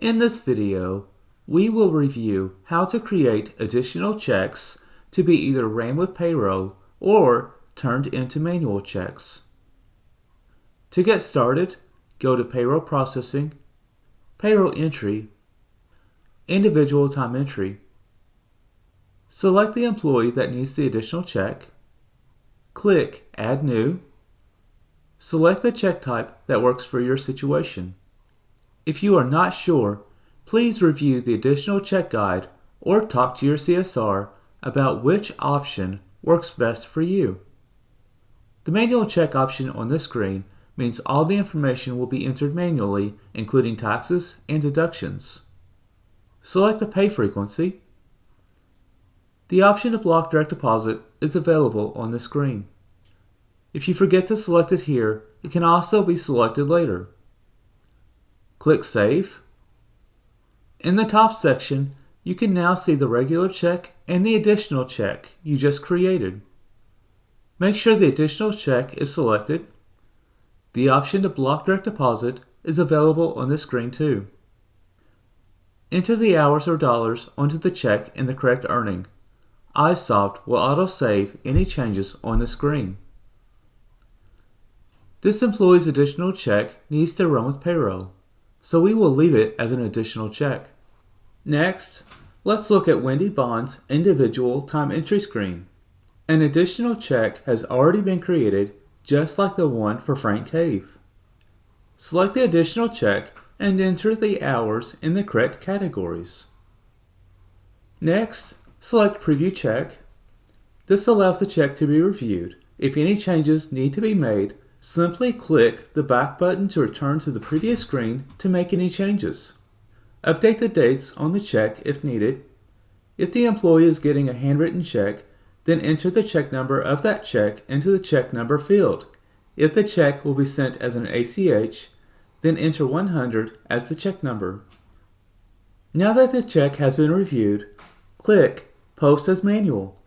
In this video, we will review how to create additional checks to be either ran with payroll or turned into manual checks. To get started, go to Payroll Processing, Payroll Entry, Individual Time Entry. Select the employee that needs the additional check. Click Add New. Select the check type that works for your situation. If you are not sure, please review the additional check guide or talk to your CSR about which option works best for you. The manual check option on this screen means all the information will be entered manually, including taxes and deductions. Select the pay frequency. The option to block direct deposit is available on the screen. If you forget to select it here, it can also be selected later. Click Save. In the top section, you can now see the regular check and the additional check you just created. Make sure the additional check is selected. The option to block direct deposit is available on the screen too. Enter the hours or dollars onto the check in the correct earning. iSolved will auto-save any changes on the screen. This employee's additional check needs to run with payroll, so we will leave it as an additional check. Next, let's look at Wendy Bond's individual time entry screen. An additional check has already been created, just like the one for Frank Cave. Select the additional check and enter the hours in the correct categories. Next, select Preview Check. This allows the check to be reviewed. If any changes need to be made, simply click the back button to return to the previous screen to make any changes. Update the dates on the check if needed. If the employee is getting a handwritten check, then enter the check number of that check into the check number field. If the check will be sent as an ACH, then enter 100 as the check number. Now that the check has been reviewed, click Post as Manual.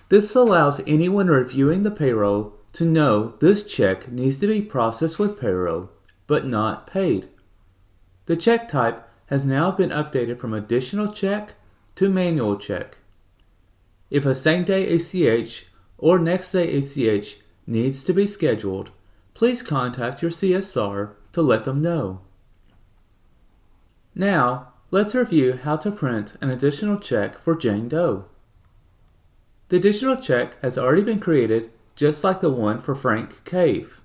This allows anyone reviewing the payroll to know this check needs to be processed with payroll, but not paid. The check type has now been updated from additional check to manual check. If a same-day ACH or next-day ACH needs to be scheduled, please contact your CSR to let them know. Now, let's review how to print an additional check for Jane Doe. The additional check has already been created, just like the one for Frank Cave.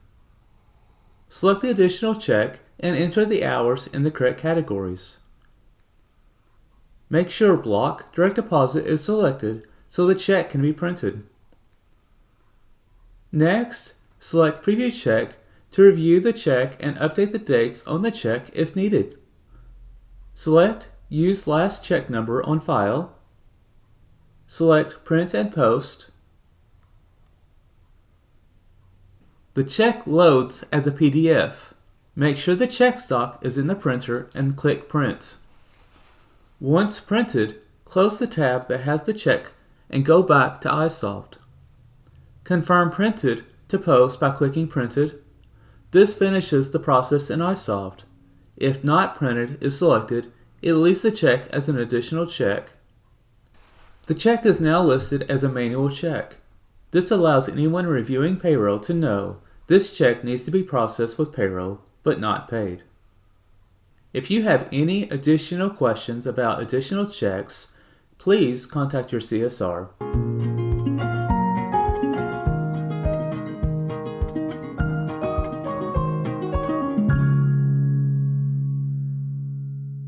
Select the additional check and enter the hours in the correct categories. Make sure Block Direct Deposit is selected so the check can be printed. Next, select Preview Check to review the check and update the dates on the check if needed. Select Use Last Check Number on File. Select Print and Post. The check loads as a PDF. Make sure the check stock is in the printer and click Print. Once printed, close the tab that has the check and go back to iSolved. Confirm Printed to Post by clicking Printed. This finishes the process in iSolved. If Not Printed is selected, it leaves the check as an additional check. The check is now listed as a manual check. This allows anyone reviewing payroll to know this check needs to be processed with payroll, but not paid. If you have any additional questions about additional checks, please contact your CSR.